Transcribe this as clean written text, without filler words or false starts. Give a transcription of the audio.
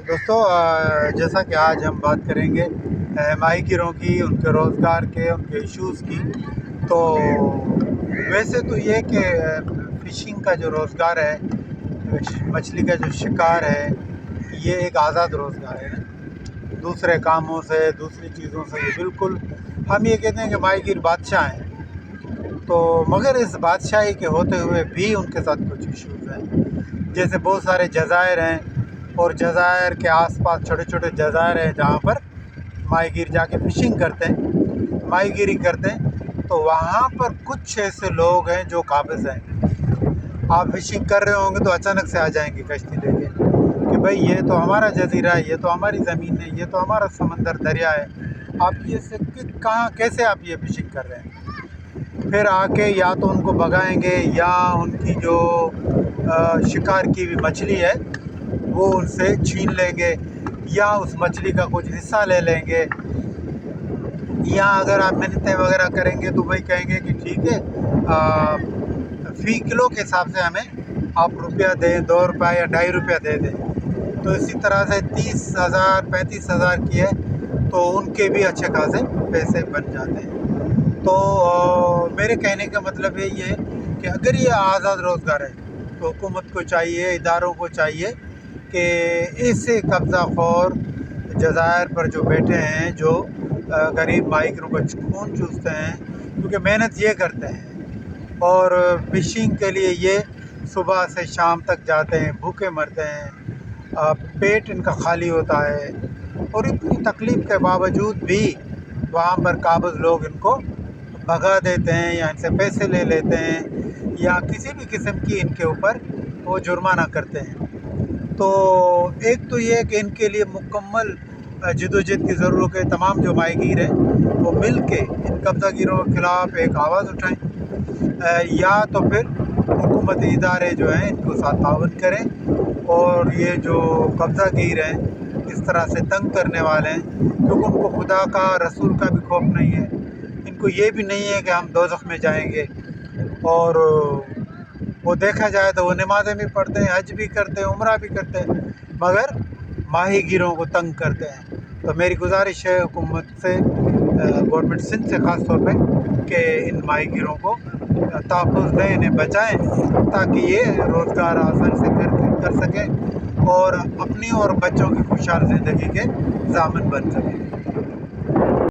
دوستو، جیسا کہ آج ہم بات کریں گے ماہی گیروں کی، ان کے روزگار کے، ان کے ایشوز کی. تو ویسے تو یہ کہ فشنگ کا جو روزگار ہے، مچھلی کا جو شکار ہے، یہ ایک آزاد روزگار ہے. دوسرے کاموں سے، دوسری چیزوں سے یہ بالکل، ہم یہ کہتے ہیں کہ ماہی گیر بادشاہ ہیں. تو مگر اس بادشاہی کے ہوتے ہوئے بھی ان کے ساتھ کچھ ایشوز ہیں. جیسے بہت سارے جزائر ہیں، اور جزائر کے آس پاس چھوٹے چھوٹے جزائر ہیں جہاں پر ماہی گیر جا کے فشنگ کرتے ہیں، ماہی گیری کرتے ہیں. تو وہاں پر کچھ ایسے لوگ ہیں جو قابض ہیں. آپ فشنگ کر رہے ہوں گے تو اچانک سے آ جائیں گے کشتی لے کے کہ بھائی یہ تو ہمارا جزیرہ ہے، یہ تو ہماری زمین ہے، یہ تو ہمارا سمندر دریا ہے، آپ یہ سے کہاں کیسے آپ یہ فشنگ کر رہے ہیں. پھر آ کے یا تو ان کو بگائیں گے، یا ان کی جو شکار کی ہوئی مچھلی ہے وہ ان سے چھین لیں گے، یا اس مچھلی کا کچھ حصہ لے لیں گے. یا اگر آپ منتیں وغیرہ کریں گے تو وہی کہیں گے کہ ٹھیک ہے، فی کلو کے حساب سے ہمیں آپ روپیہ دیں، 2 روپیہ یا 2.5 روپیہ دے دیں. تو اسی طرح سے 30,000 35,000 کی ہے تو ان کے بھی اچھے خاصے پیسے بن جاتے ہیں. تو میرے کہنے کا مطلب یہ ہے کہ اگر یہ آزاد روزگار ہے تو حکومت کو چاہیے، اداروں کو چاہیے کہ ایسے قبضہ خور جزائر پر جو بیٹھے ہیں، جو غریب ماہی گیروں کا خون چوستے ہیں، کیونکہ محنت یہ کرتے ہیں اور فشنگ کے لیے یہ صبح سے شام تک جاتے ہیں، بھوکے مرتے ہیں، پیٹ ان کا خالی ہوتا ہے. اور اتنی تکلیف کے باوجود بھی وہاں پر قابض لوگ ان کو بھگا دیتے ہیں، یا ان سے پیسے لے لیتے ہیں، یا کسی بھی قسم کی ان کے اوپر وہ جرمانہ کرتے ہیں. تو ایک تو یہ کہ ان کے لیے مکمل جدوجہد کی ضرورت ہے. تمام جو ماہی گیر ہیں وہ مل کے ان قبضہ گیروں کے خلاف ایک آواز اٹھائیں، یا تو پھر حکومتی ادارے جو ہیں ان کو ساتھ تعاون کریں. اور یہ جو قبضہ گیر ہیں، اس طرح سے تنگ کرنے والے ہیں، کیونکہ ان کو خدا کا، رسول کا بھی خوف نہیں ہے. ان کو یہ بھی نہیں ہے کہ ہم دوزخ میں جائیں گے. اور وہ دیکھا جائے تو وہ نمازیں بھی پڑھتے ہیں، حج بھی کرتے ہیں، عمرہ بھی کرتے ہیں، مگر ماہی گیروں کو تنگ کرتے ہیں. تو میری گزارش ہے حکومت سے، گورنمنٹ سندھ سے خاص طور پہ، کہ ان ماہی گیروں کو تحفظ دیں، انہیں بچائیں، تاکہ یہ روزگار آسانی سے کر سکیں اور اپنی اور بچوں کی خوشحال زندگی کے ضامن بن سکیں.